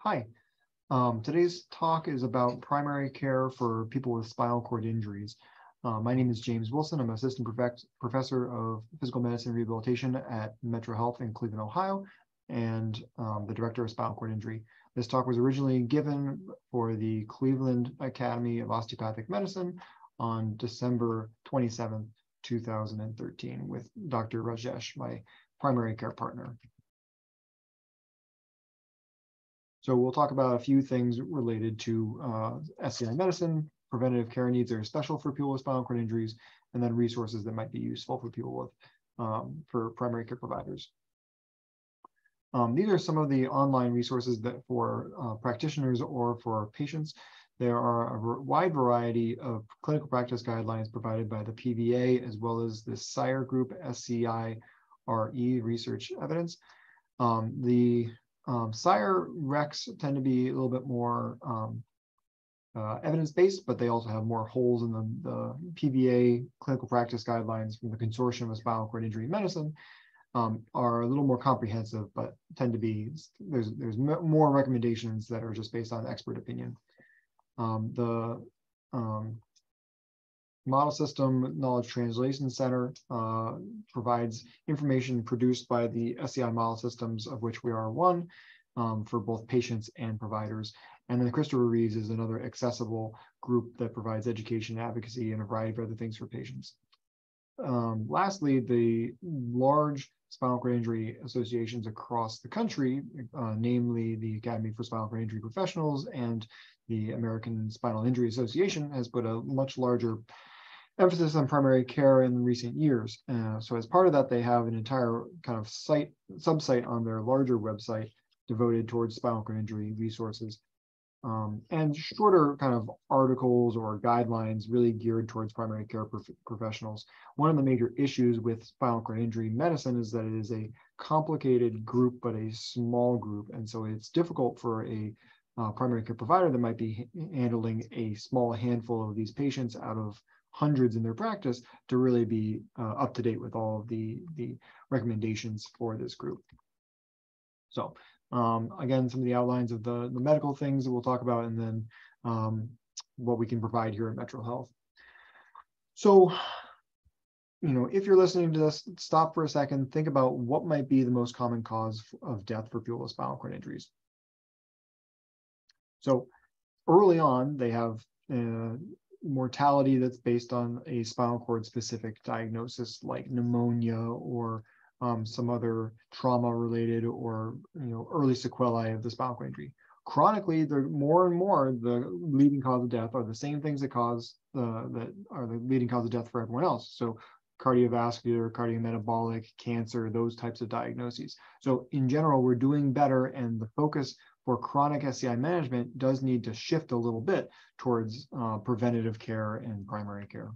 Hi, today's talk is about primary care for people with spinal cord injuries. My name is James Wilson. I'm assistant professor of physical medicine and rehabilitation at Metro Health in Cleveland, Ohio, and the director of spinal cord injury. This talk was originally given for the Cleveland Academy of Osteopathic Medicine on December 27th, 2013 with Dr. Rajesh, my primary care partner. So we'll talk about a few things related to SCI medicine, preventative care needs that are special for people with spinal cord injuries, and then resources that might be useful for people with for primary care providers. These are some of the online resources that for practitioners or for patients. There are a wide variety of clinical practice guidelines provided by the PVA, as well as the SCI group, SCI RE, Research Evidence. SCI recs tend to be a little bit more evidence-based, but they also have more holes in the PVA clinical practice guidelines from the Consortium of Spinal Cord Injury Medicine are a little more comprehensive, but tend to be, there's more recommendations that are just based on expert opinion. The Model System Knowledge Translation Center provides information produced by the SCI model systems, of which we are one, for both patients and providers. And then Christopher Reeves is another accessible group that provides education, advocacy, and a variety of other things for patients. Lastly, the large spinal cord injury associations across the country, namely the Academy for Spinal Cord Injury Professionals and the American Spinal Injury Association, has put a much larger emphasis on primary care in recent years. So as part of that, they have an entire kind of subsite on their larger website devoted towards spinal cord injury resources, and shorter kind of articles or guidelines really geared towards primary care professionals. One of the major issues with spinal cord injury medicine is that it is a complicated group, but a small group. And so it's difficult for a primary care provider that might be handling a small handful of these patients out of hundreds in their practice to really be up to date with all of the recommendations for this group. So again, some of the outlines of the medical things that we'll talk about, and then what we can provide here at Metro Health. So, if you're listening to this, stop for a second, think about what might be the most common cause of death for people with spinal cord injuries. So early on, they have mortality that's based on a spinal cord specific diagnosis like pneumonia or some other trauma related or early sequelae of the spinal cord injury. Chronically, the more and more the leading cause of death are the same things that are the leading cause of death for everyone else. So cardiovascular, cardiometabolic, cancer, those types of diagnoses. So in general, we're doing better, and the focus for chronic SCI management does need to shift a little bit towards preventative care and primary care.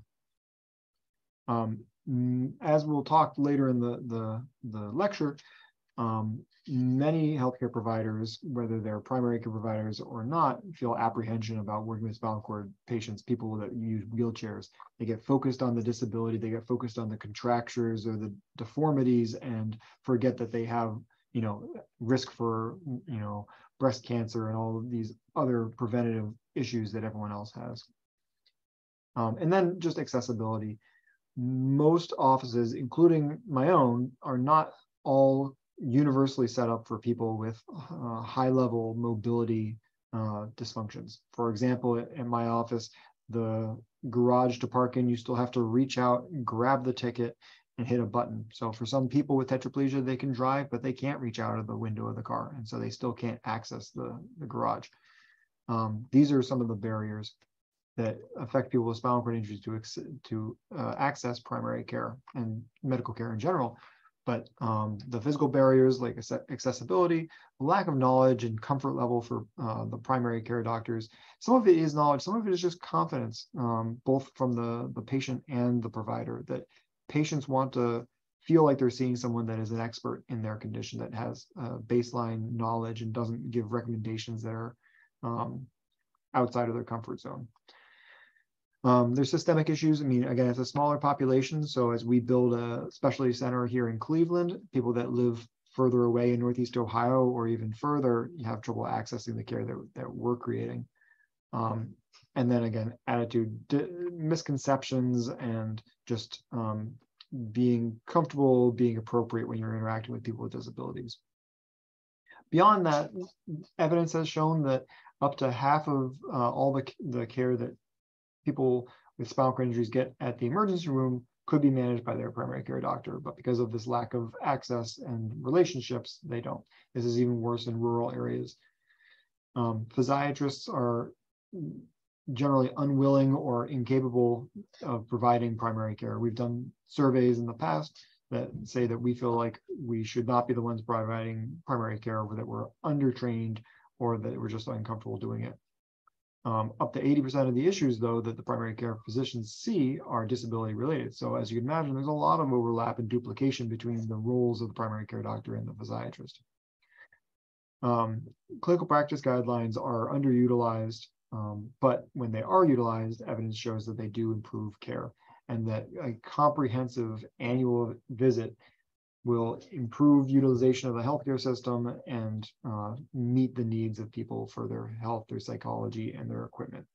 As we'll talk later in the lecture, many healthcare providers, whether they're primary care providers or not, feel apprehension about working with spinal cord patients, people that use wheelchairs. They get focused on the disability, they get focused on the contractures or the deformities, and forget that they have, risk for, breast cancer and all of these other preventative issues that everyone else has. And then just accessibility. Most offices, including my own, are not all universally set up for people with high-level mobility dysfunctions. For example, in my office, the garage to park in, you still have to reach out, grab the ticket, and hit a button. So for some people with tetraplegia, they can drive, but they can't reach out of the window of the car, and so they still can't access the garage. These are some of the barriers that affect people with spinal cord injuries to access primary care and medical care in general. But the physical barriers like accessibility, lack of knowledge and comfort level for the primary care doctors. Some of it is knowledge, some of it is just confidence, both from the patient and the provider, that patients want to feel like they're seeing someone that is an expert in their condition, that has baseline knowledge and doesn't give recommendations that are outside of their comfort zone. There's systemic issues. I mean, again, it's a smaller population. So as we build a specialty center here in Cleveland, people that live further away in Northeast Ohio or even further, you have trouble accessing the care that we're creating. And then again, attitude, misconceptions, and just being comfortable, being appropriate when you're interacting with people with disabilities. Beyond that, evidence has shown that up to half of all the care that people with spinal cord injuries get at the emergency room could be managed by their primary care doctor, but because of this lack of access and relationships, they don't. This is even worse in rural areas. Physiatrists are generally unwilling or incapable of providing primary care. We've done surveys in the past that say that we feel like we should not be the ones providing primary care, or that we're undertrained, or that we're just uncomfortable doing it. Up to 80% of the issues, though, that the primary care physicians see are disability related. So as you can imagine, there's a lot of overlap and duplication between the roles of the primary care doctor and the physiatrist. Clinical practice guidelines are underutilized, but when they are utilized, evidence shows that they do improve care, and that a comprehensive annual visit will improve utilization of the healthcare system and meet the needs of people for their health, their psychology, and their equipment.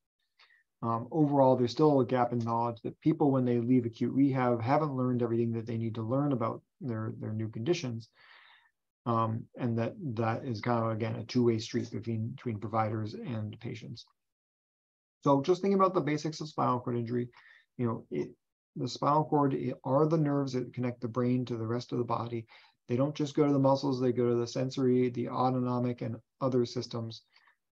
Overall, there's still a gap in knowledge that people, when they leave acute rehab, haven't learned everything that they need to learn about their new conditions. And that is kind of, again, a two-way street between providers and patients. So just thinking about the basics of spinal cord injury, the spinal cord are the nerves that connect the brain to the rest of the body. They don't just go to the muscles, they go to the sensory, the autonomic, and other systems.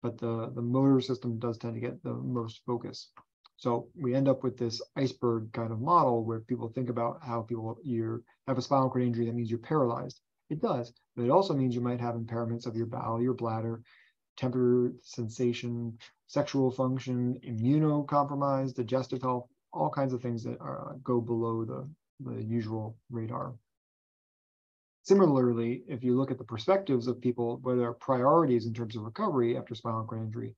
But the motor system does tend to get the most focus. So we end up with this iceberg kind of model where people think about how you have a spinal cord injury, that means you're paralyzed. It does, but it also means you might have impairments of your bowel, your bladder, temperature, sensation, sexual function, immunocompromised, digestive health, all kinds of things that go below the usual radar. Similarly, if you look at the perspectives of people, where there are priorities in terms of recovery after spinal cord injury,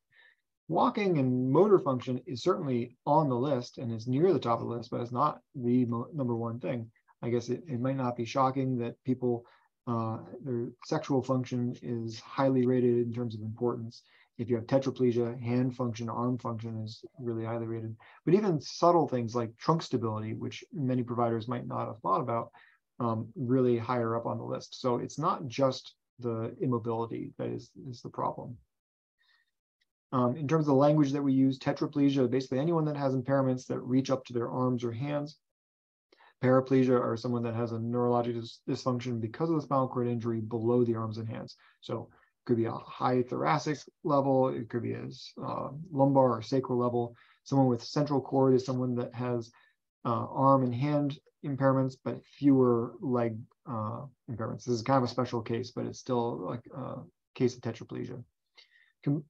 walking and motor function is certainly on the list and is near the top of the list, but it's not the number one thing. I guess it might not be shocking that people, their sexual function is highly rated in terms of importance. If you have tetraplegia, hand function, arm function is really highly rated. But even subtle things like trunk stability, which many providers might not have thought about, really higher up on the list. So it's not just the immobility that is the problem. In terms of the language that we use, tetraplegia, basically anyone that has impairments that reach up to their arms or hands. Paraplegia are someone that has a neurologic dysfunction because of the spinal cord injury below the arms and hands. So it could be a high thoracic level, it could be a lumbar or sacral level. Someone with central cord is someone that has arm and hand impairments, but fewer leg impairments. This is kind of a special case, but it's still like a case of tetraplegia.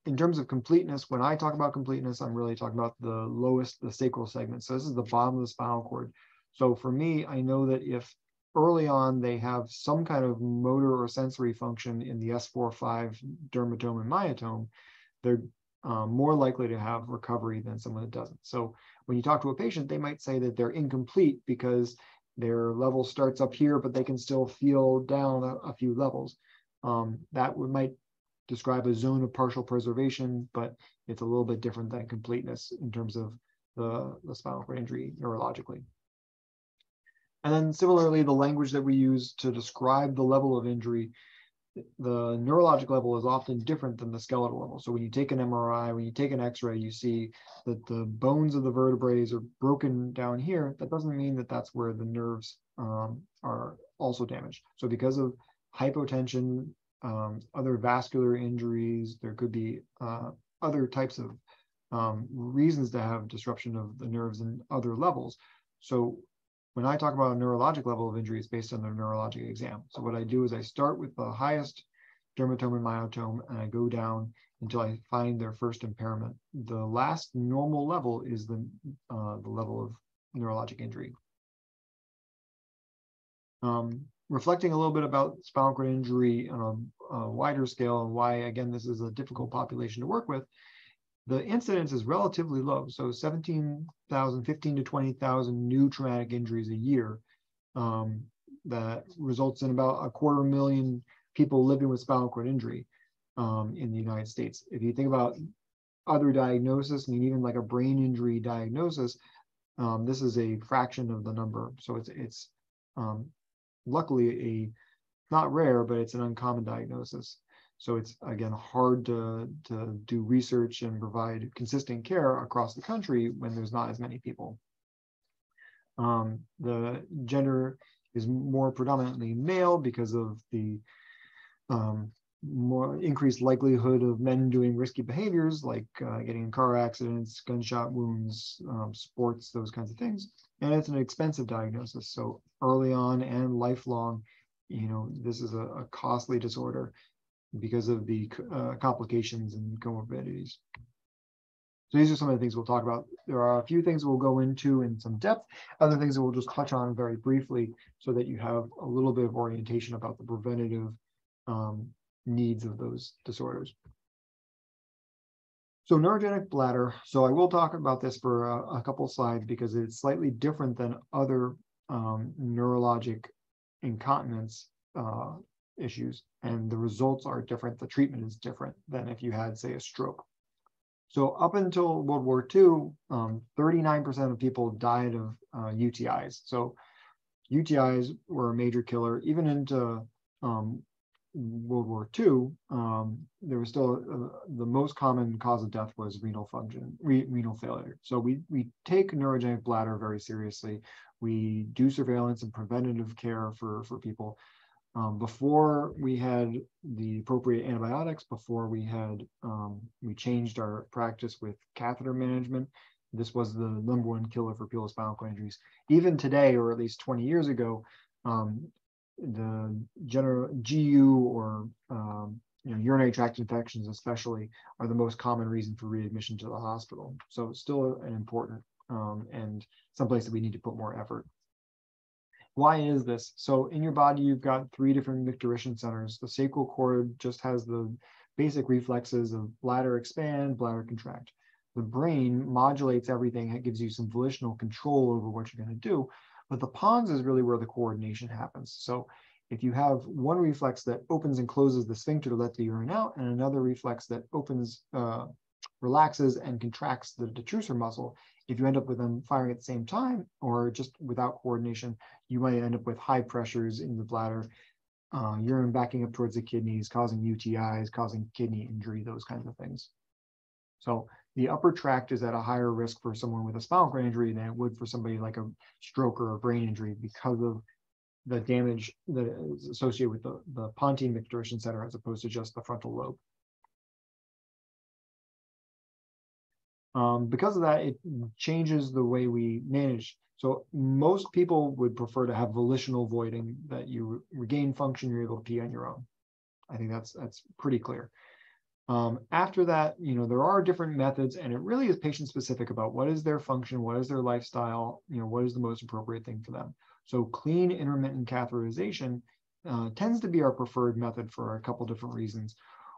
In terms of completeness, when I talk about completeness, I'm really talking about the lowest, the sacral segment. So this is the bottom of the spinal cord. So for me, I know that if early on they have some kind of motor or sensory function in the S4-5 dermatome and myotome, they're more likely to have recovery than someone that doesn't. So when you talk to a patient, they might say that they're incomplete because their level starts up here, but they can still feel down a few levels. That might describe a zone of partial preservation, but it's a little bit different than completeness in terms of the spinal cord injury neurologically. And then similarly, the language that we use to describe the level of injury, the neurologic level is often different than the skeletal level. So when you take an MRI, when you take an X-ray, you see that the bones of the vertebrae are broken down here. That doesn't mean that that's where the nerves are also damaged. So because of hypotension, other vascular injuries, there could be other types of reasons to have disruption of the nerves in other levels. So when I talk about a neurologic level of injury, it's based on their neurologic exam. So what I do is I start with the highest dermatome and myotome, and I go down until I find their first impairment. The last normal level is the level of neurologic injury. Reflecting a little bit about spinal cord injury on a wider scale and why, again, this is a difficult population to work with, the incidence is relatively low. So 17,000, 15 to 20,000 new traumatic injuries a year. that results in about 250,000 people living with spinal cord injury in the United States. If you think about other diagnosis, I mean, even like a brain injury diagnosis, this is a fraction of the number. So it's luckily not rare, but it's an uncommon diagnosis. So it's, again, hard to do research and provide consistent care across the country when there's not as many people. The gender is more predominantly male because of the more increased likelihood of men doing risky behaviors like getting in car accidents, gunshot wounds, sports, those kinds of things. And it's an expensive diagnosis. So early on and lifelong, this is a costly disorder because of the complications and comorbidities. So these are some of the things we'll talk about. There are a few things we'll go into in some depth, other things that we'll just touch on very briefly so that you have a little bit of orientation about the preventative needs of those disorders. So neurogenic bladder. So I will talk about this for a couple slides because it's slightly different than other neurologic incontinence issues, and the results are different. The treatment is different than if you had, say, a stroke. So up until World War II, 39% of people died of UTIs. So UTIs were a major killer. Even into World War II, there was still the most common cause of death was renal failure. So we take neurogenic bladder very seriously. We do surveillance and preventative care for people. Before we had the appropriate antibiotics, before we changed our practice with catheter management, this was the #1 killer for people with spinal cord injuries. Even today, or at least 20 years ago, the general GU or urinary tract infections especially are the most common reason for readmission to the hospital. So it's still an important and someplace that we need to put more effort. Why is this? So in your body, you've got 3 different micturition centers. The sacral cord just has the basic reflexes of bladder expand, bladder contract. The brain modulates everything. It gives you some volitional control over what you're going to do. But the pons is really where the coordination happens. So if you have one reflex that opens and closes the sphincter to let the urine out, and another reflex that opens, relaxes and contracts the detrusor muscle, if you end up with them firing at the same time or just without coordination, you might end up with high pressures in the bladder, urine backing up towards the kidneys, causing UTIs, causing kidney injury, those kinds of things. So the upper tract is at a higher risk for someone with a spinal cord injury than it would for somebody like a stroke or a brain injury because of the damage that is associated with the pontine micturition center as opposed to just the frontal lobe. Because of that, it changes the way we manage. So most people would prefer to have volitional voiding, that you regain function, you're able to pee on your own. I think that's pretty clear. After that, there are different methods, and it really is patient specific about what is their function, what is their lifestyle, what is the most appropriate thing for them. So clean intermittent catheterization tends to be our preferred method for a couple different reasons.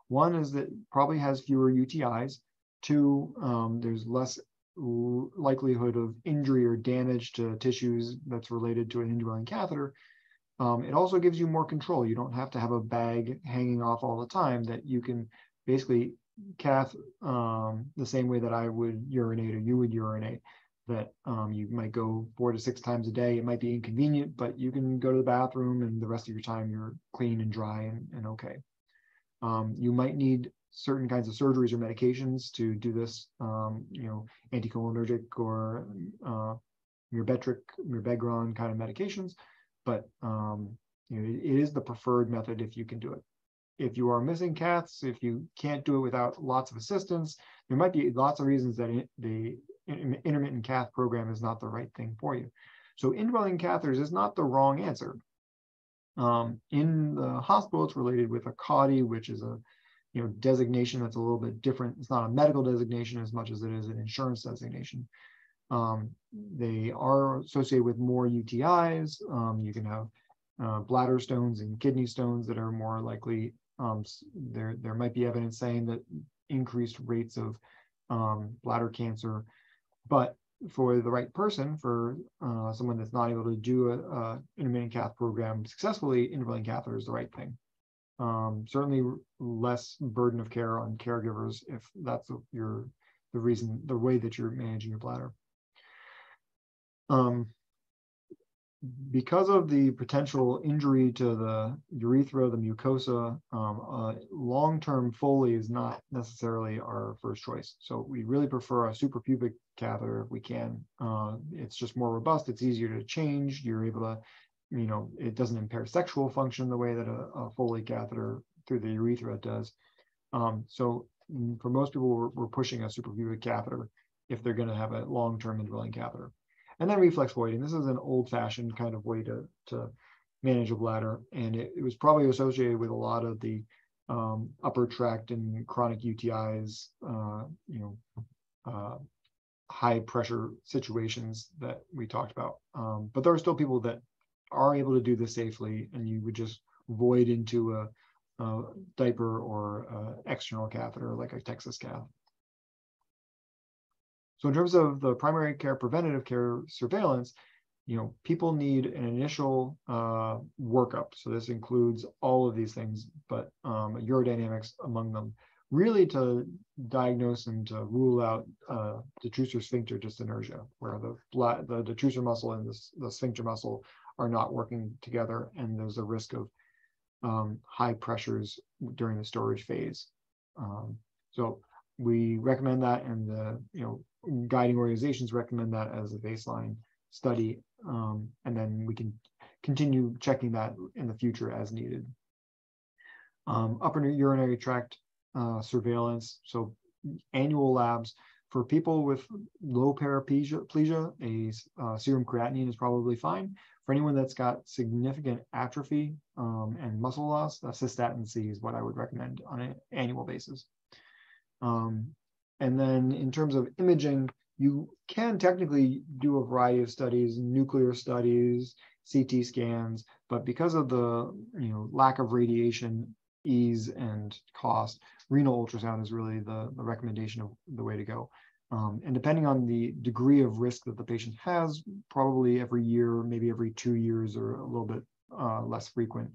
One is that it probably has fewer UTIs. 2, there's less likelihood of injury or damage to tissues that's related to an indwelling catheter. It also gives you more control. You don't have to have a bag hanging off all the time, that you can basically cath the same way that I would urinate or you would urinate, that you might go 4 to 6 times a day. It might be inconvenient, but you can go to the bathroom and the rest of your time you're clean and dry and okay. You might need certain kinds of surgeries or medications to do this, anticholinergic or myrbetriq kind of medications, but it is the preferred method if you can do it. If you are missing caths, if you can't do it without lots of assistance, there might be lots of reasons that the intermittent cath program is not the right thing for you. So indwelling catheters is not the wrong answer. In the hospital, it's related with a CAUTI, which is a designation that's a little bit different. It's not a medical designation as much as it is an insurance designation. They are associated with more UTIs. You can have bladder stones and kidney stones that are more likely. There might be evidence saying that increased rates of bladder cancer, but for the right person, for someone that's not able to do an intermittent cath program successfully, indwelling catheter is the right thing. Certainly less burden of care on caregivers if that's the way that you're managing your bladder. Because of the potential injury to the urethra, the mucosa, long-term Foley is not necessarily our first choice. So we really prefer a suprapubic catheter if we can. It's just more robust. It's easier to change. You're able to, it doesn't impair sexual function the way that a Foley catheter through the urethra does. So for most people, we're pushing a suprapubic catheter if they're going to have a long-term indwelling catheter. And then reflex voiding. This is an old-fashioned kind of way to manage a bladder, and it was probably associated with a lot of the upper tract and chronic UTIs, high pressure situations that we talked about. But there are still people that are able to do this safely, and you would just void into a diaper or external catheter like a Texas cath. So in terms of the primary care, preventative care surveillance, people need an initial workup. So this includes all of these things, but urodynamics among them, really to diagnose and to rule out detrusor sphincter dyskinesia, where the detrusor muscle and the sphincter muscle are not working together, and there's a risk of high pressures during the storage phase. So we recommend that, and the guiding organizations recommend that as a baseline study, and then we can continue checking that in the future as needed. Upper urinary tract surveillance, so annual labs for people with low paraplegia, a serum creatinine is probably fine. For anyone that's got significant atrophy and muscle loss, cystatin C is what I would recommend on an annual basis. And then in terms of imaging, you can technically do a variety of studies, nuclear studies, CT scans, but because of the lack of radiation ease and cost, renal ultrasound is really the recommendation of the way to go. And depending on the degree of risk that the patient has, probably every year, maybe every 2 years, or a little bit less frequent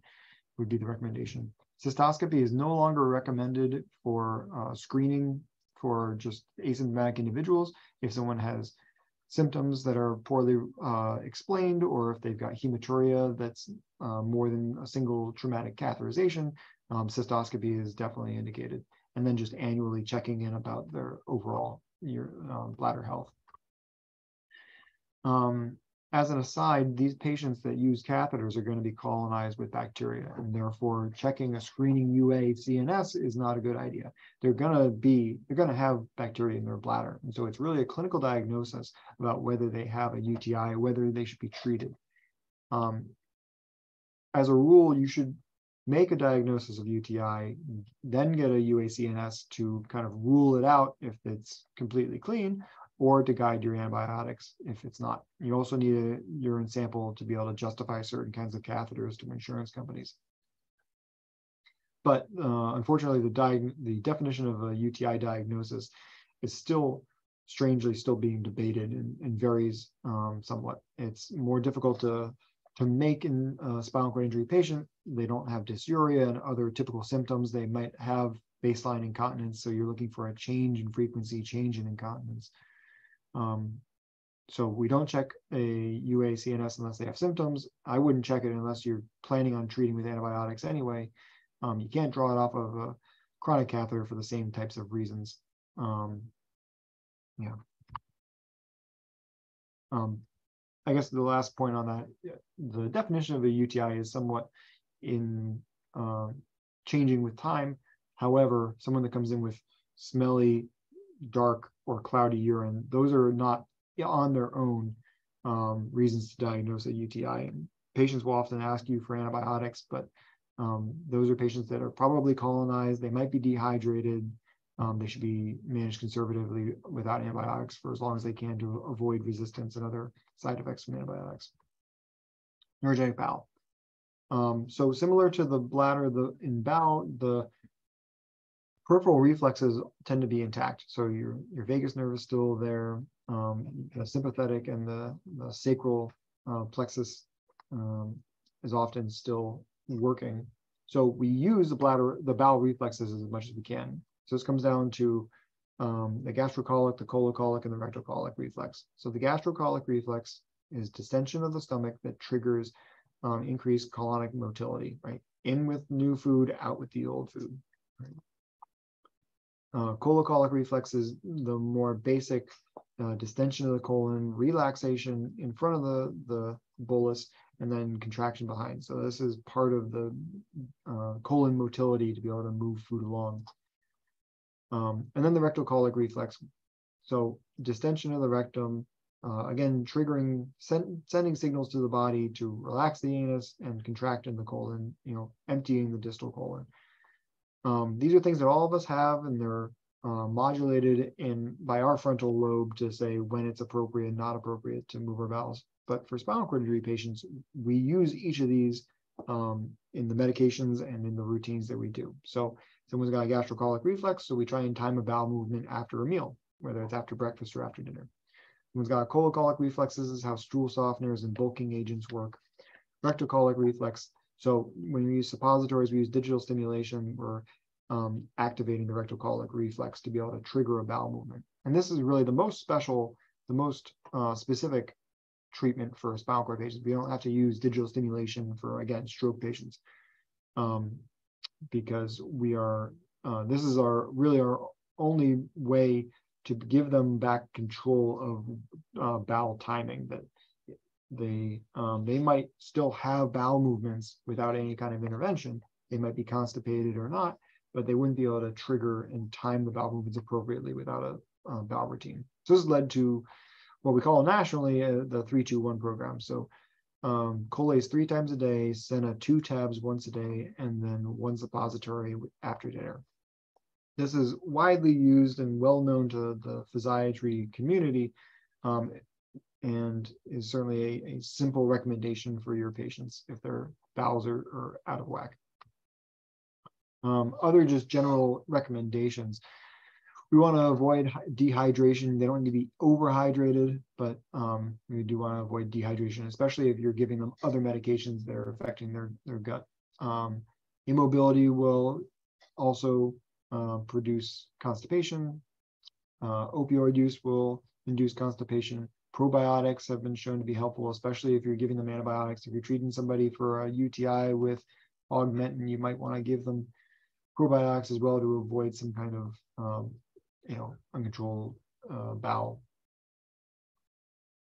would be the recommendation. Cystoscopy is no longer recommended for screening for just asymptomatic individuals. If someone has symptoms that are poorly explained, or if they've got hematuria that's more than a single traumatic catheterization, cystoscopy is definitely indicated. And then just annually checking in about their overall bladder health. As an aside, these patients that use catheters are going to be colonized with bacteria, and therefore checking a screening UA CNS is not a good idea. They're going to have bacteria in their bladder, and so it's really a clinical diagnosis about whether they have a UTI, whether they should be treated. As a rule, you should make a diagnosis of UTI, then get a UA CNS to kind of rule it out if it's completely clean, or to guide your antibiotics if it's not. You also need a urine sample to be able to justify certain kinds of catheters to insurance companies. But unfortunately, the definition of a UTI diagnosis is still strangely being debated and varies somewhat. It's more difficult to make in a spinal cord injury patient. They don't have dysuria and other typical symptoms. They might have baseline incontinence, so you're looking for a change in frequency, change in incontinence. So we don't check a UA CNS unless they have symptoms. I wouldn't check it unless you're planning on treating with antibiotics anyway. You can't draw it off of a chronic catheter for the same types of reasons. I guess the last point on that, the definition of a UTI is somewhat in changing with time. However, someone that comes in with smelly, dark, or cloudy urine, those are not on their own reasons to diagnose a UTI. And patients will often ask you for antibiotics, but those are patients that are probably colonized. They might be dehydrated. They should be managed conservatively without antibiotics for as long as they can to avoid resistance and other side effects from antibiotics. Neurogenic bowel. So similar to the bladder, in bowel, the Peripheral reflexes tend to be intact. So your vagus nerve is still there, the sympathetic and the sacral plexus is often still working. So we use the bowel reflexes as much as we can. So this comes down to the gastrocolic, the colocolic, and the rectocolic reflex. So the gastrocolic reflex is distension of the stomach that triggers increased colonic motility, right? In with new food, out with the old food. Right? Colocolic reflex is the more basic distension of the colon, relaxation in front of the bolus, and then contraction behind. So this is part of the colon motility to be able to move food along. And then the rectocolic reflex. So distension of the rectum, again, triggering, sending signals to the body to relax the anus and contract in the colon, emptying the distal colon. These are things that all of us have, and they're modulated by our frontal lobe to say when it's appropriate and not appropriate to move our bowels. But for spinal cord injury patients, we use each of these in the medications and in the routines that we do. So someone's got a gastrocolic reflex, so we try and time a bowel movement after a meal, whether it's after breakfast or after dinner. Someone's got a colocolic reflex. This is how stool softeners and bulking agents work. Rectocolic reflex. So when we use suppositories, we use digital stimulation. We're activating the rectocolic reflex to be able to trigger a bowel movement. And this is really the most special, the most specific treatment for spinal cord patients. We don't have to use digital stimulation for, again, stroke patients, because we are, this is really our only way to give them back control of bowel timing, that they might still have bowel movements without any kind of intervention. They might be constipated or not, but they wouldn't be able to trigger and time the bowel movements appropriately without a bowel routine. So this has led to what we call nationally the 3-2-1 program. So Colace 3 times a day, Senna 2 tabs once a day, and then 1 suppository after dinner. This is widely used and well known to the physiatry community, and is certainly a simple recommendation for your patients if their bowels are out of whack. Other just general recommendations. We want to avoid dehydration. They don't need to be overhydrated, but we do want to avoid dehydration, especially if you're giving them other medications that are affecting their gut. Immobility will also produce constipation. Opioid use will induce constipation. Probiotics have been shown to be helpful, especially if you're giving them antibiotics. If you're treating somebody for a UTI with Augmentin, you might want to give them probiotics as well to avoid some kind of uncontrolled bowel.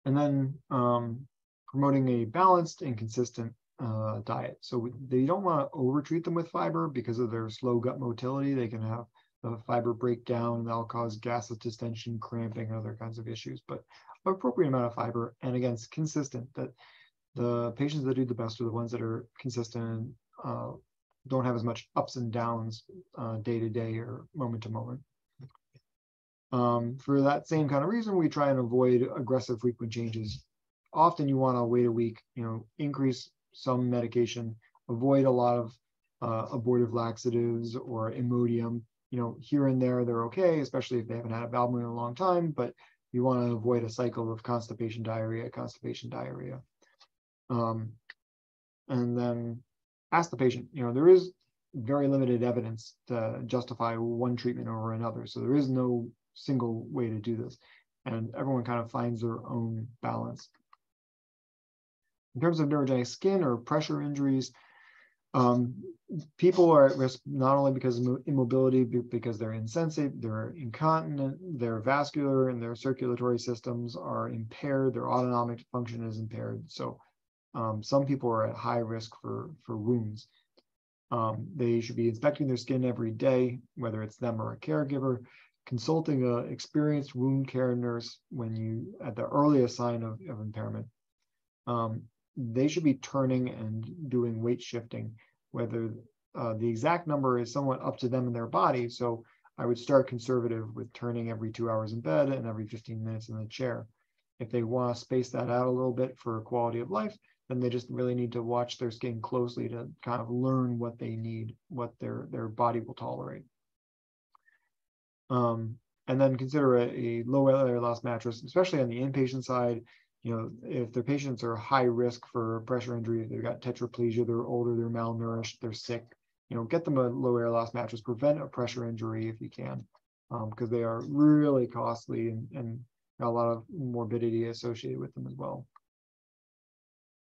And then promoting a balanced and consistent diet. So they don't want to overtreat them with fiber because of their slow gut motility. They can have the fiber break down, and that'll cause gaseous distension, cramping, and other kinds of issues. But an appropriate amount of fiber, and again, it's consistent. That the patients that do the best are the ones that are consistent and don't have as much ups and downs day to day or moment to moment. For that same kind of reason, we try and avoid aggressive frequent changes. Often you want to wait a week, increase some medication, avoid a lot of abortive laxatives or Imodium. Here and there, they're okay, especially if they haven't had a bowel movement in a long time, but you want to avoid a cycle of constipation, diarrhea. And then ask the patient, there is very limited evidence to justify one treatment over another. So there is no single way to do this. And everyone kind of finds their own balance. In terms of neurogenic skin or pressure injuries, people are at risk not only because of immobility, but because they're insensate, they're incontinent, their vascular and their circulatory systems are impaired, their autonomic function is impaired. So some people are at high risk for wounds. They should be inspecting their skin every day, whether it's them or a caregiver, consulting an experienced wound care nurse at the earliest sign of impairment. They should be turning and doing weight shifting, whether the exact number is somewhat up to them and their body. So I would start conservative with turning every 2 hours in bed and every 15 minutes in the chair. If they want to space that out a little bit for quality of life, then they just really need to watch their skin closely to kind of learn what they need, what their body will tolerate. And then consider a low air loss mattress, especially on the inpatient side. If their patients are high risk for pressure injury, if they've got tetraplegia, they're older, they're malnourished, they're sick, get them a low air loss mattress, prevent a pressure injury if you can, because they are really costly and a lot of morbidity associated with them as well.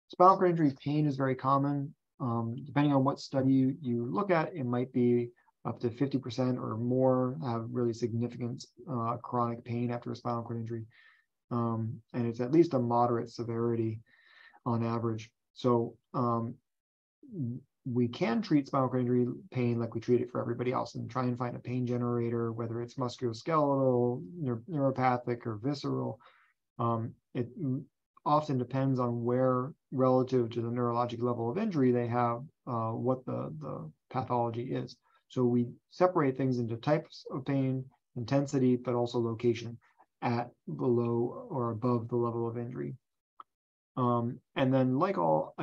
Spinal cord injury pain is very common. Depending on what study you look at, it might be up to 50% or more have really significant chronic pain after a spinal cord injury. And it's at least a moderate severity on average. So we can treat spinal cord injury pain like we treat it for everybody else and try and find a pain generator, whether it's musculoskeletal, neuropathic, or visceral. It often depends on where, relative to the neurologic level of injury they have, what the pathology is. So we separate things into types of pain, intensity, but also location at below or above the level of injury. And then like all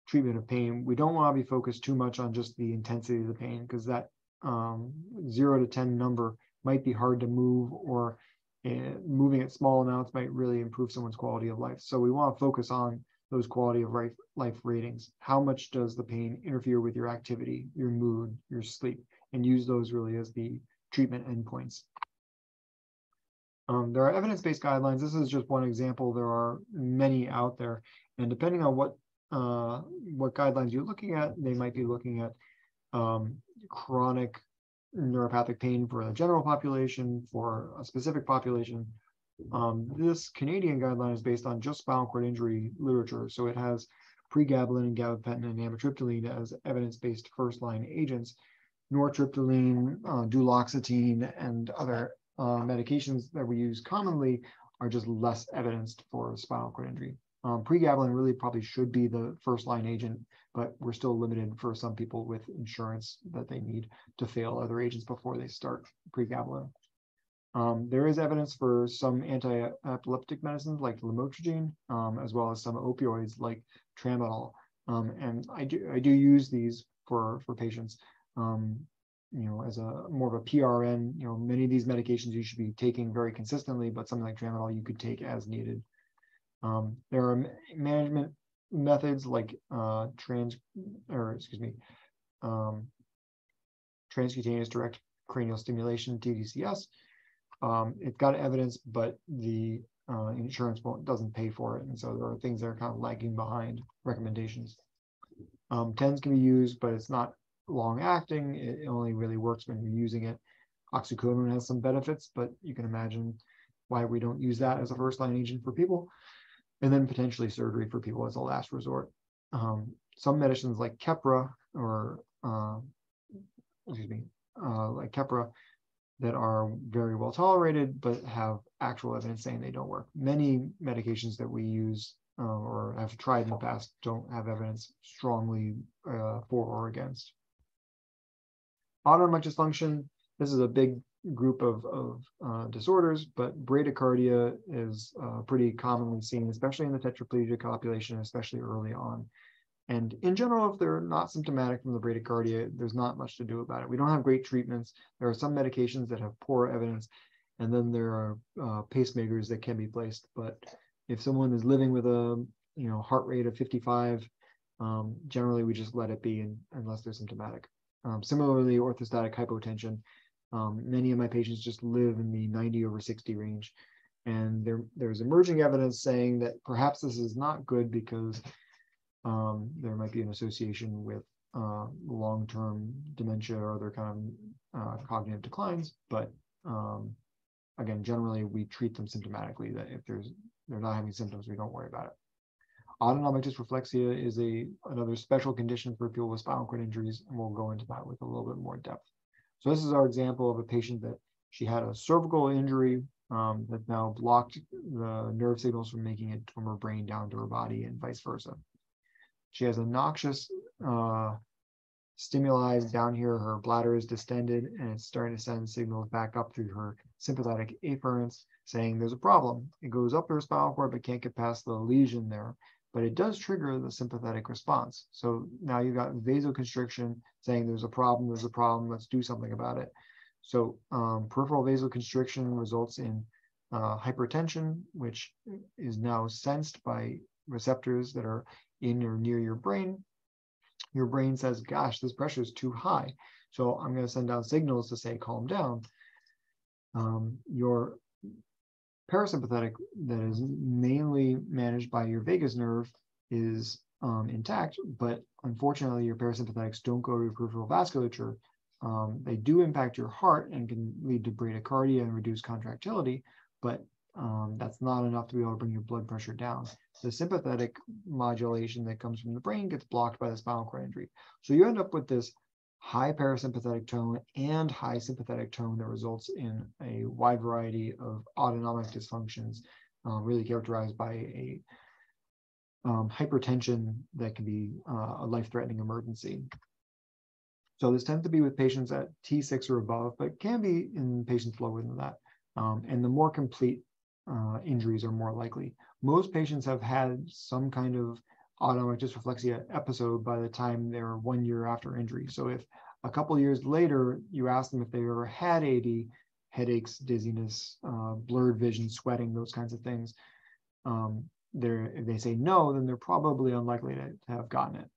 treatment of pain, we don't want to be focused too much on just the intensity of the pain, because that 0 to 10 number might be hard to move, or moving at small amounts might really improve someone's quality of life. So we want to focus on those quality of life ratings. How much does the pain interfere with your activity, your mood, your sleep, and use those really as the treatment endpoints. There are evidence-based guidelines. This is just one example. There are many out there, and depending on what guidelines you're looking at, they might be looking at chronic neuropathic pain for the general population, for a specific population. This Canadian guideline is based on just spinal cord injury literature, so it has pregabalin, gabapentin, and amitriptyline as evidence-based first-line agents. Nortriptyline, duloxetine, and other medications that we use commonly are just less evidenced for spinal cord injury. Pregabalin really probably should be the first-line agent, but we're still limited for some people with insurance that they need to fail other agents before they start pregabalin. There is evidence for some anti-epileptic medicines like lamotrigine, as well as some opioids like tramadol. And I do use these for patients, as a more of a PRN. Many of these medications you should be taking very consistently, but something like tramadol you could take as needed. There are management methods like transcutaneous direct cranial stimulation, TDCS. It's got evidence, but the insurance doesn't pay for it, and so there are things that are kind of lagging behind recommendations. TENS can be used, but it's not long acting. It only really works when you're using it. Oxycodone has some benefits, but you can imagine why we don't use that as a first-line agent for people. And then potentially surgery for people as a last resort. Some medicines like Keppra that are very well tolerated, but have actual evidence saying they don't work. Many medications that we use or have tried in the past don't have evidence strongly for or against. Autonomic dysfunction, this is a big group of disorders, but bradycardia is pretty commonly seen, especially in the tetraplegic population, especially early on. And in general, if they're not symptomatic from the bradycardia, there's not much to do about it. We don't have great treatments. There are some medications that have poor evidence, and then there are pacemakers that can be placed. But if someone is living with a heart rate of 55, generally we just let it be unless they're symptomatic. Similarly, orthostatic hypotension. Many of my patients just live in the 90/60 range, and there's emerging evidence saying that perhaps this is not good because there might be an association with long-term dementia or other kind of cognitive declines. But again, generally we treat them symptomatically. That if they're not having symptoms, we don't worry about it. Autonomic dysreflexia is another special condition for people with spinal cord injuries, and we'll go into that with a little bit more depth. So this is our example of a patient that she had a cervical injury that now blocked the nerve signals from making it from her brain down to her body and vice versa. She has a noxious stimuli down here. Her bladder is distended, and it's starting to send signals back up through her sympathetic afferents saying there's a problem. It goes up her spinal cord but can't get past the lesion there. But it does trigger the sympathetic response. So now you've got vasoconstriction saying there's a problem, let's do something about it. So peripheral vasoconstriction results in hypertension, which is now sensed by receptors that are in or near your brain. Your brain says, gosh, this pressure is too high. So I'm going to send out signals to say, calm down. Your parasympathetic, that is mainly managed by your vagus nerve, is intact, but unfortunately your parasympathetics don't go to your peripheral vasculature. They do impact your heart and can lead to bradycardia and reduce contractility, but that's not enough to be able to bring your blood pressure down. The sympathetic modulation that comes from the brain gets blocked by the spinal cord injury. So you end up with this high parasympathetic tone and high sympathetic tone that results in a wide variety of autonomic dysfunctions, really characterized by a hypertension that can be a life-threatening emergency. So this tends to be with patients at T6 or above, but can be in patients lower than that. And the more complete injuries are more likely. Most patients have had some kind of autonomic dysreflexia episode by the time they're 1 year after injury. So if a couple of years later, you ask them if they ever had AD, headaches, dizziness, blurred vision, sweating, those kinds of things, if they say no, then they're probably unlikely to have gotten it.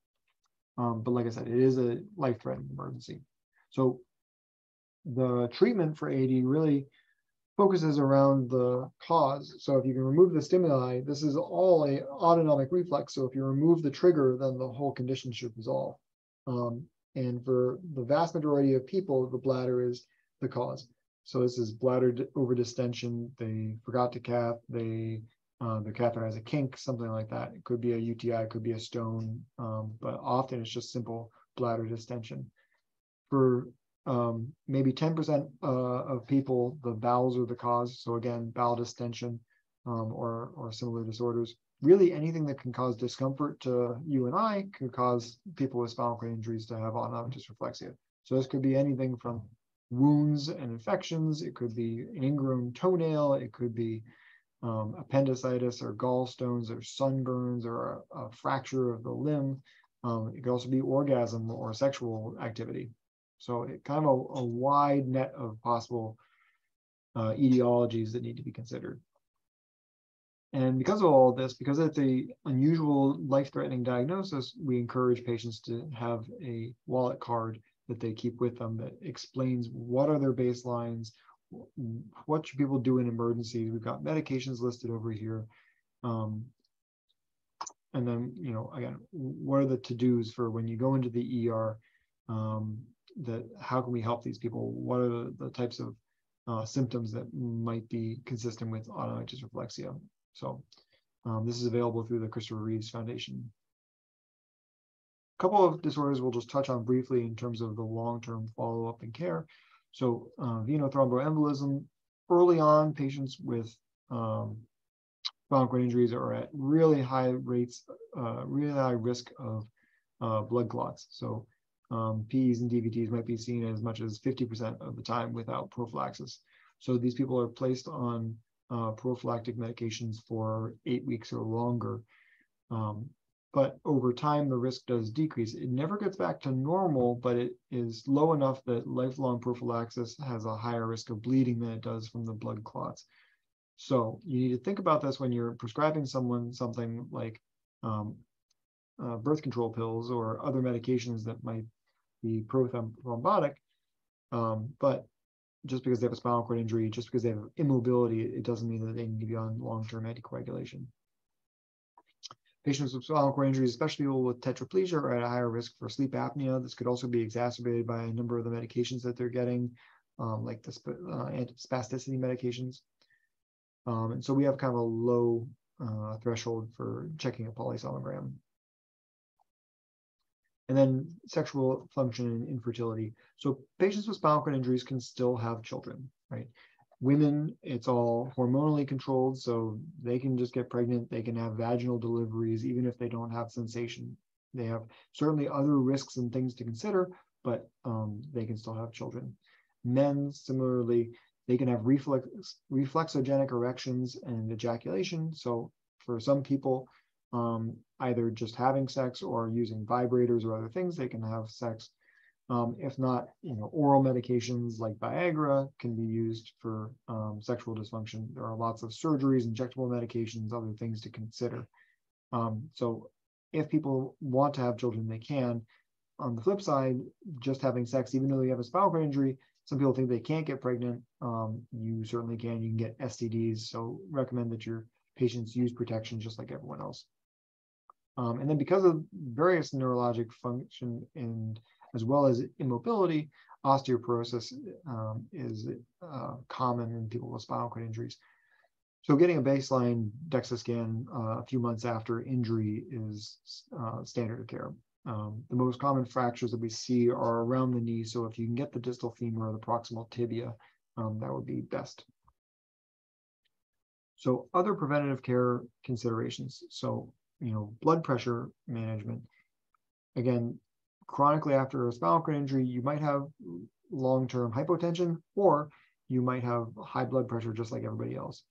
But like I said, it is a life-threatening emergency. So the treatment for AD really focuses around the cause. So if you can remove the stimuli, this is all a autonomic reflex. So if you remove the trigger, then the whole condition should resolve. And for the vast majority of people, the bladder is the cause. So this is bladder overdistension. They forgot to cath. The catheter has a kink, something like that. It could be a UTI, it could be a stone, but often it's just simple bladder distension. For maybe 10% of people, the bowels are the cause. So again, bowel distension or similar disorders. Really anything that can cause discomfort to you and I can cause people with spinal cord injuries to have autonomic dysreflexia. So this could be anything from wounds and infections. It could be an ingrown toenail. It could be appendicitis or gallstones or sunburns or a fracture of the limb. It could also be orgasm or sexual activity. So it kind of a wide net of possible etiologies that need to be considered. And because of all this, because it's a unusual life-threatening diagnosis, we encourage patients to have a wallet card that they keep with them that explains what are their baselines, what should people do in emergencies. We've got medications listed over here. And then, you know, again, what are the to-dos for when you go into the ER? That how can we help these people? What are the types of symptoms that might be consistent with autonomic dysreflexia? So this is available through the Christopher Reeves Foundation. A couple of disorders we'll just touch on briefly in terms of the long-term follow-up and care. So venothromboembolism, early on, patients with spinal cord injuries are at really high rates, really high risk of blood clots. So PEs and DVTs might be seen as much as 50% of the time without prophylaxis. So these people are placed on prophylactic medications for 8 weeks or longer. But over time, the risk does decrease. It never gets back to normal, but it is low enough that lifelong prophylaxis has a higher risk of bleeding than it does from the blood clots. So you need to think about this when you're prescribing someone something like birth control pills or other medications that might be prothrombotic. But just because they have a spinal cord injury, just because they have immobility, it doesn't mean that they need to be on long-term anticoagulation. Patients with spinal cord injuries, especially people with tetraplegia, are at a higher risk for sleep apnea. This could also be exacerbated by a number of the medications that they're getting, like the antispasticity medications. And so we have kind of a low threshold for checking a polysomnogram. And then sexual function and infertility. So patients with spinal cord injuries can still have children, right? Women, it's all hormonally controlled, so they can just get pregnant. They can have vaginal deliveries, even if they don't have sensation. They have certainly other risks and things to consider, but they can still have children. Men, similarly, they can have reflexogenic erections and ejaculation. So for some people, either just having sex or using vibrators or other things, they can have sex. If not, oral medications like Viagra can be used for sexual dysfunction. There are lots of surgeries, injectable medications, other things to consider. So if people want to have children, they can. On the flip side, just having sex, even though you have a spinal cord injury, some people think they can't get pregnant. You certainly can. You can get STDs. So recommend that your patients use protection just like everyone else. And then because of various neurologic function and as well as immobility, osteoporosis is common in people with spinal cord injuries. So getting a baseline DEXA scan a few months after injury is standard of care. The most common fractures that we see are around the knee. So if you can get the distal femur or the proximal tibia, that would be best. So other preventative care considerations. So, blood pressure management. Again, chronically after a spinal cord injury, you might have long-term hypotension, or you might have high blood pressure just like everybody else.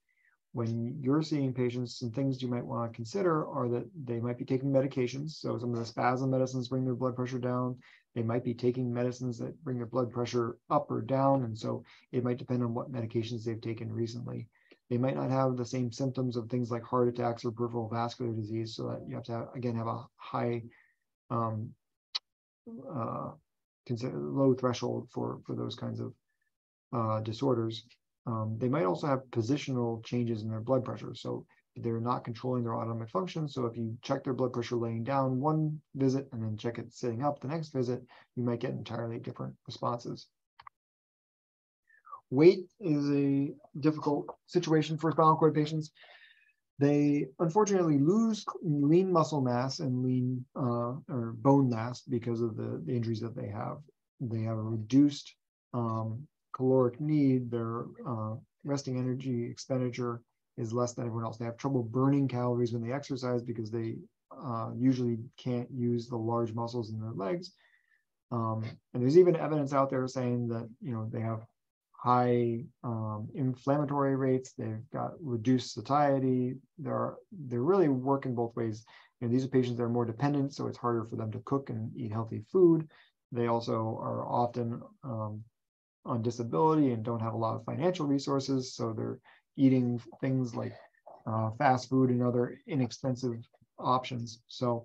When you're seeing patients, some things you might want to consider are that they might be taking medications. So some of the spasm medicines bring their blood pressure down. They might be taking medicines that bring their blood pressure up or down. And so it might depend on what medications they've taken recently. They might not have the same symptoms of things like heart attacks or peripheral vascular disease. So that you have to, again, have a high, low threshold for those kinds of disorders. They might also have positional changes in their blood pressure. So they're not controlling their autonomic function. So if you check their blood pressure laying down one visit and then check it sitting up the next visit, you might get entirely different responses. Weight is a difficult situation for spinal cord patients. They unfortunately lose lean muscle mass and lean or bone mass because of the injuries that they have. They have a reduced caloric need. Their resting energy expenditure is less than everyone else. They have trouble burning calories when they exercise because they usually can't use the large muscles in their legs. And there's even evidence out there saying that they have high inflammatory rates. They've got reduced satiety. They're really working both ways. These are patients that are more dependent, so it's harder for them to cook and eat healthy food. They also are often on disability and don't have a lot of financial resources, so they're eating things like fast food and other inexpensive options. So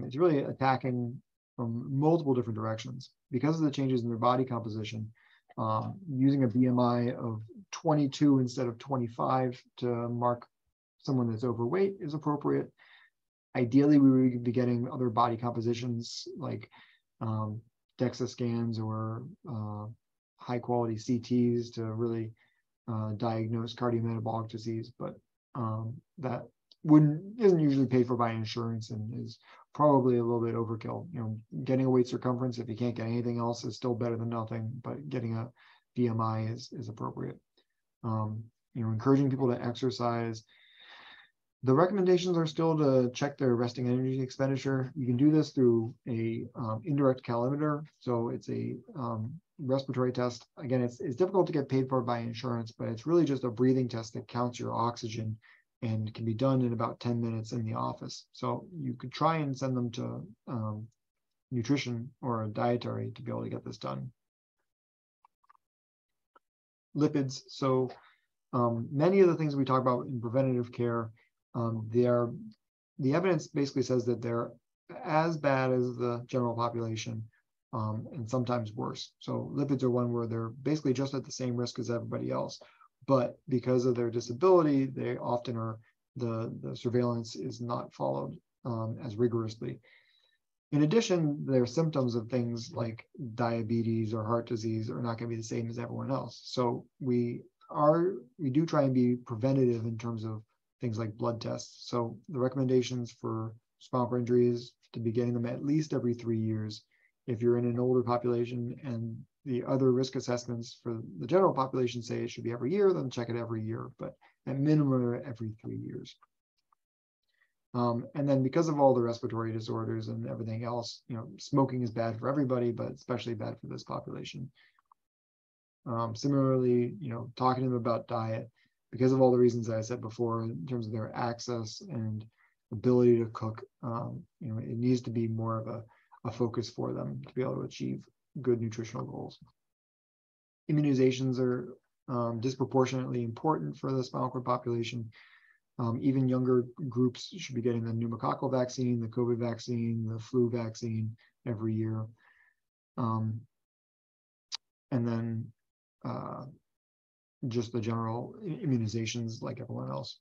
it's really attacking from multiple different directions. Because of the changes in their body composition, using a BMI of 22 instead of 25 to mark someone that's overweight is appropriate. Ideally, we would be getting other body compositions like DEXA scans or high quality CTs to really diagnose cardiometabolic disease, but that isn't usually paid for by insurance and is probably a little bit overkill. Getting a weight circumference, if you can't get anything else, is still better than nothing, but getting a BMI is appropriate. Encouraging people to exercise. The recommendations are still to check their resting energy expenditure. You can do this through a indirect calimeter. So it's a respiratory test. Again, it's difficult to get paid for by insurance, but it's really just a breathing test that counts your oxygen and can be done in about 10 minutes in the office. So you could try and send them to nutrition or a dietary to be able to get this done. Lipids. So many of the things we talk about in preventative care, the evidence basically says that they're as bad as the general population and sometimes worse. So lipids are one where they're basically just at the same risk as everybody else. But because of their disability, they often are, the surveillance is not followed as rigorously. In addition, their symptoms of things like diabetes or heart disease are not going to be the same as everyone else. So we do try and be preventative in terms of things like blood tests. So the recommendations for spinal cord injuries to be getting them at least every 3 years. If you're in an older population and the other risk assessments for the general population say it should be every year, then check it every year, but at minimum every 3 years. And then because of all the respiratory disorders and everything else, smoking is bad for everybody, but especially bad for this population. Similarly, talking to them about diet, because of all the reasons that I said before in terms of their access and ability to cook, it needs to be more of a focus for them to be able to achieve good nutritional goals. Immunizations are disproportionately important for the spinal cord population. Even younger groups should be getting the pneumococcal vaccine, the COVID vaccine, the flu vaccine every year. And then just the general immunizations like everyone else.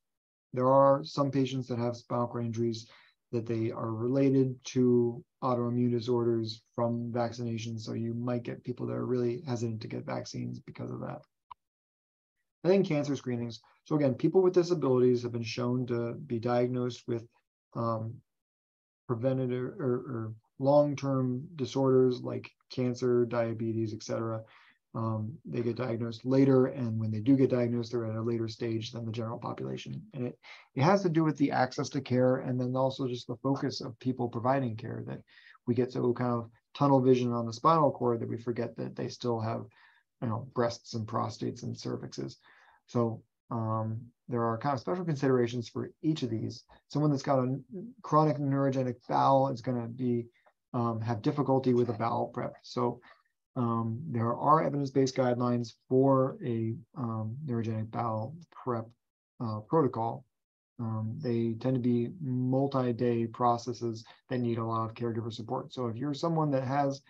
There are some patients that have spinal cord injuries that they are related to autoimmune disorders from vaccinations. So you might get people that are really hesitant to get vaccines because of that. And then cancer screenings. So again, people with disabilities have been shown to be diagnosed with preventative or long-term disorders like cancer, diabetes, etc. They get diagnosed later, and when they do get diagnosed, they're at a later stage than the general population. And it has to do with the access to care, and then also just the focus of people providing care, that we get so kind of tunnel vision on the spinal cord that we forget that they still have, breasts and prostates and cervixes. So there are kind of special considerations for each of these. Someone that's got a chronic neurogenic bowel is going to be have difficulty with a bowel prep. So there are evidence-based guidelines for a neurogenic bowel prep protocol. They tend to be multi-day processes that need a lot of caregiver support. So if you're someone that has,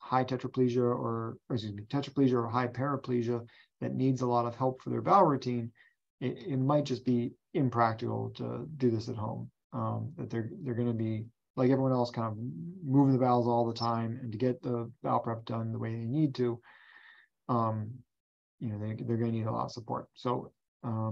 high tetraplegia or high paraplegia that needs a lot of help for their bowel routine, it might just be impractical to do this at home. That they're going to be, like everyone else, kind of moving the bowels all the time, and to get the bowel prep done the way they need to, they're going to need a lot of support. So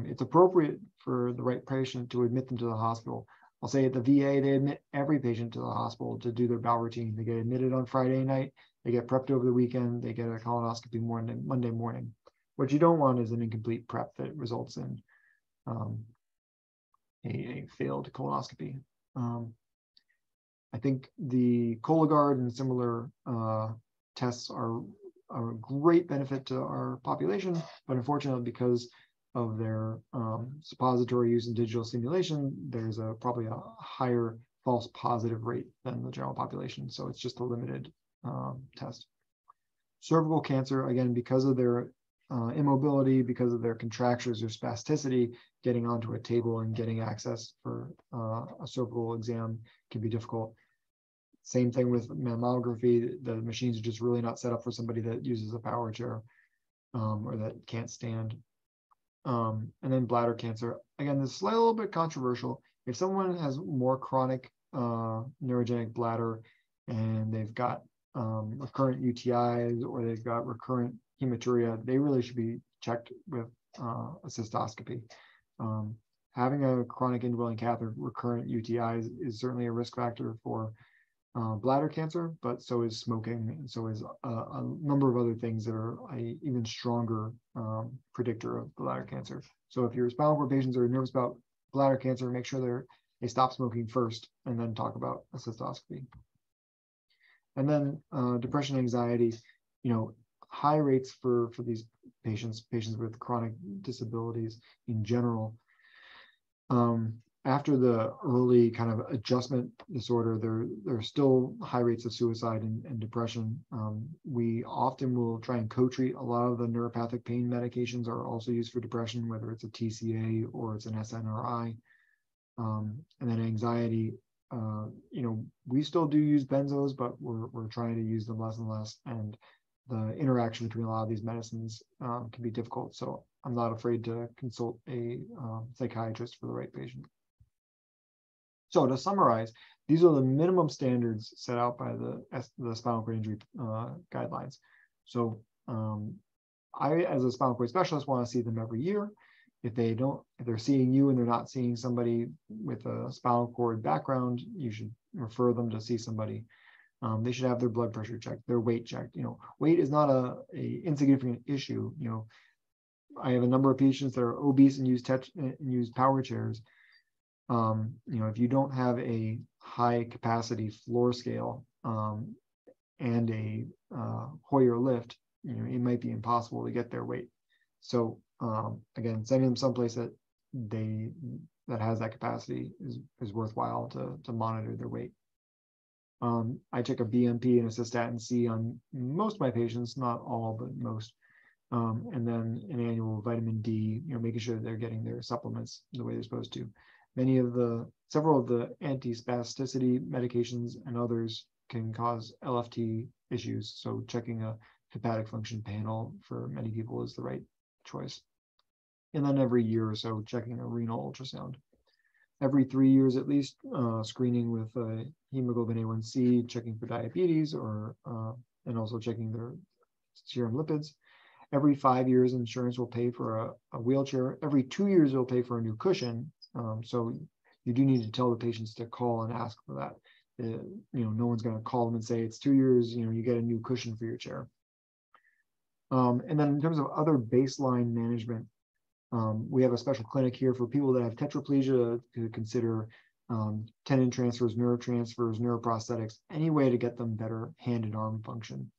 it's appropriate for the right patient to admit them to the hospital. I'll say at the VA, they admit every patient to the hospital to do their bowel routine. They get admitted on Friday night, they get prepped over the weekend, they get a colonoscopy Monday morning. What you don't want is an incomplete prep that results in a failed colonoscopy. I think the Cologuard and similar tests are a great benefit to our population, but unfortunately, because of their suppository use in digital simulation, there's probably a higher false positive rate than the general population. So it's just a limited test. Cervical cancer, again, because of their immobility, because of their contractures or spasticity, getting onto a table and getting access for a cervical exam can be difficult. Same thing with mammography. The machines are just really not set up for somebody that uses a power chair or that can't stand. And then bladder cancer. Again, this is a little bit controversial. If someone has more chronic neurogenic bladder and they've got recurrent UTIs or they've got recurrent hematuria, they really should be checked with a cystoscopy. Having a chronic indwelling catheter, recurrent UTIs is certainly a risk factor for bladder cancer, but so is smoking, and so is a number of other things that are an even stronger predictor of bladder cancer. So if your spinal cord patients are nervous about bladder cancer, make sure they stop smoking first, and then talk about a cystoscopy. And then depression, anxiety, high rates for these patients with chronic disabilities in general. After the early kind of adjustment disorder, there are still high rates of suicide and depression. We often will try and co-treat. A lot of the neuropathic pain medications are also used for depression, whether it's a TCA or it's an SNRI. And then anxiety, we still do use benzos, but we're trying to use them less and less. And the interaction between a lot of these medicines can be difficult. So I'm not afraid to consult a psychiatrist for the right patient. So to summarize, these are the minimum standards set out by the spinal cord injury guidelines. So I, as a spinal cord specialist, want to see them every year. If they're seeing you and they're not seeing somebody with a spinal cord background, you should refer them to see somebody. They should have their blood pressure checked, their weight checked. Weight is not a insignificant issue. I have a number of patients that are obese and use power chairs. If you don't have a high capacity floor scale and a Hoyer lift, it might be impossible to get their weight. So again, sending them someplace that has that capacity is worthwhile to monitor their weight. I took a BMP and a cystatin C on most of my patients, not all, but most. And then an annual vitamin D, making sure they're getting their supplements the way they're supposed to. Several of the anti-spasticity medications and others can cause LFT issues. So checking a hepatic function panel for many people is the right choice. And then every year or so, checking a renal ultrasound. Every 3 years at least, screening with hemoglobin A1C, checking for diabetes, and also checking their serum lipids. Every 5 years, insurance will pay for a wheelchair. Every 2 years, it'll pay for a new cushion. So you do need to tell the patients to call and ask for that. No one's going to call them and say it's 2 years. You get a new cushion for your chair. And then in terms of other baseline management, we have a special clinic here for people that have tetraplegia to consider tendon transfers, nerve transfers, neuroprosthetics, any way to get them better hand and arm function.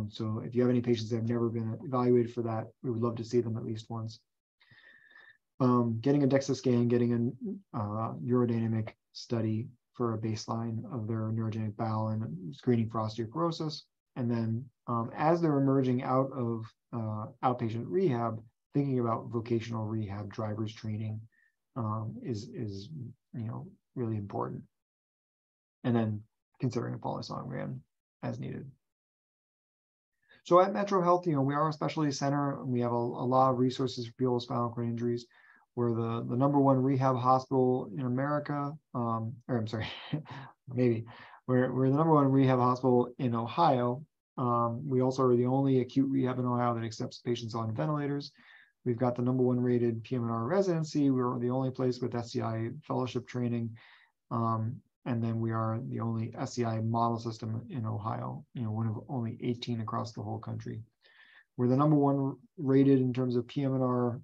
So if you have any patients that have never been evaluated for that, we would love to see them at least once. Getting a DEXA scan, getting a urodynamic study for a baseline of their neurogenic bowel and screening for osteoporosis. And then as they're emerging out of outpatient rehab, thinking about vocational rehab, drivers training is really important. And then considering a polysonogram as needed. So at Metro Health, we are a specialty center. And we have a lot of resources for people with spinal cord injuries. We're the #1 rehab hospital in America. Or I'm sorry, maybe. We're the #1 rehab hospital in Ohio. We also are the only acute rehab in Ohio that accepts patients on ventilators. We've got the #1 rated PM&R residency. We're the only place with SCI fellowship training. And then we are the only SCI model system in Ohio, one of only 18 across the whole country. We're the #1 rated in terms of PM&R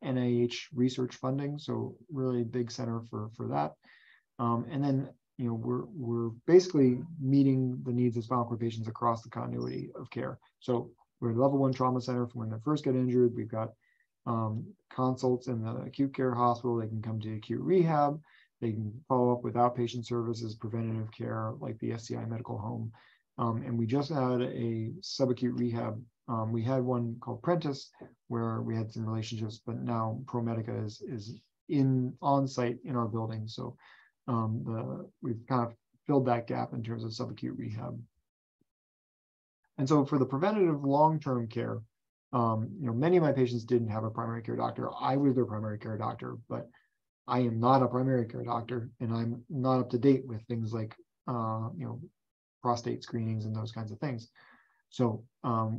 NIH research funding, so really big center for that. And then we're basically meeting the needs of spinal cord patients across the continuity of care. So we're a level 1 trauma center for when they first get injured. We've got consults in the acute care hospital. They can come to acute rehab. They can follow up with outpatient services, preventative care like the SCI Medical Home. And we just had a subacute rehab. We had one called Prentice where we had some relationships, but now ProMedica is on site in our building. So we've kind of filled that gap in terms of subacute rehab. And so for the preventative long-term care, many of my patients didn't have a primary care doctor. I was their primary care doctor, but I am not a primary care doctor, and I'm not up to date with things like, prostate screenings and those kinds of things. So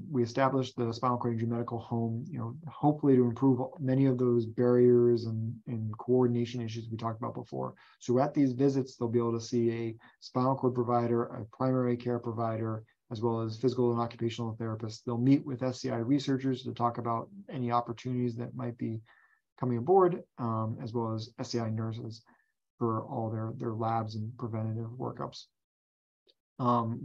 we established the Spinal Cord Injury Medical Home, hopefully to improve many of those barriers and coordination issues we talked about before. So at these visits, they'll be able to see a spinal cord provider, a primary care provider, as well as physical and occupational therapists. They'll meet with SCI researchers to talk about any opportunities that might be coming aboard, as well as SCI nurses for all their labs and preventative workups.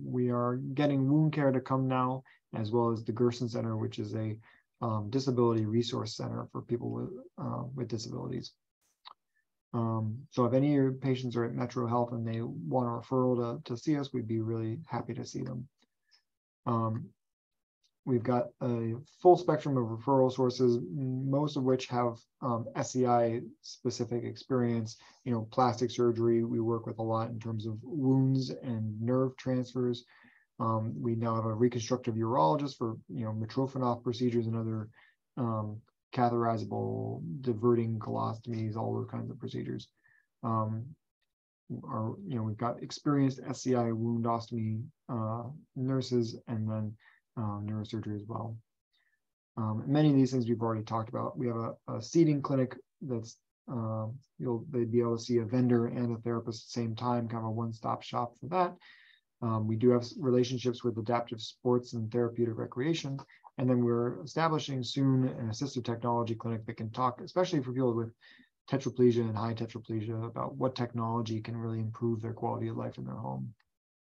We are getting wound care to come now, as well as the Gerson Center, which is a disability resource center for people with disabilities. So if any of your patients are at Metro Health and they want a referral to see us, we'd be really happy to see them. We've got a full spectrum of referral sources, most of which have SCI specific experience. Plastic surgery, we work with a lot in terms of wounds and nerve transfers. We now have a reconstructive urologist for Mitrofanoff procedures and other catheterizable diverting colostomies, all those kinds of procedures. We've got experienced SCI wound ostomy nurses, and then neurosurgery as well. Many of these things we've already talked about. We have a seating clinic that's they'd be able to see a vendor and a therapist at the same time, kind of a one-stop shop for that. We do have relationships with adaptive sports and therapeutic recreation, and then we're establishing soon an assistive technology clinic that can talk, especially for people with tetraplegia and high tetraplegia, about what technology can really improve their quality of life in their home.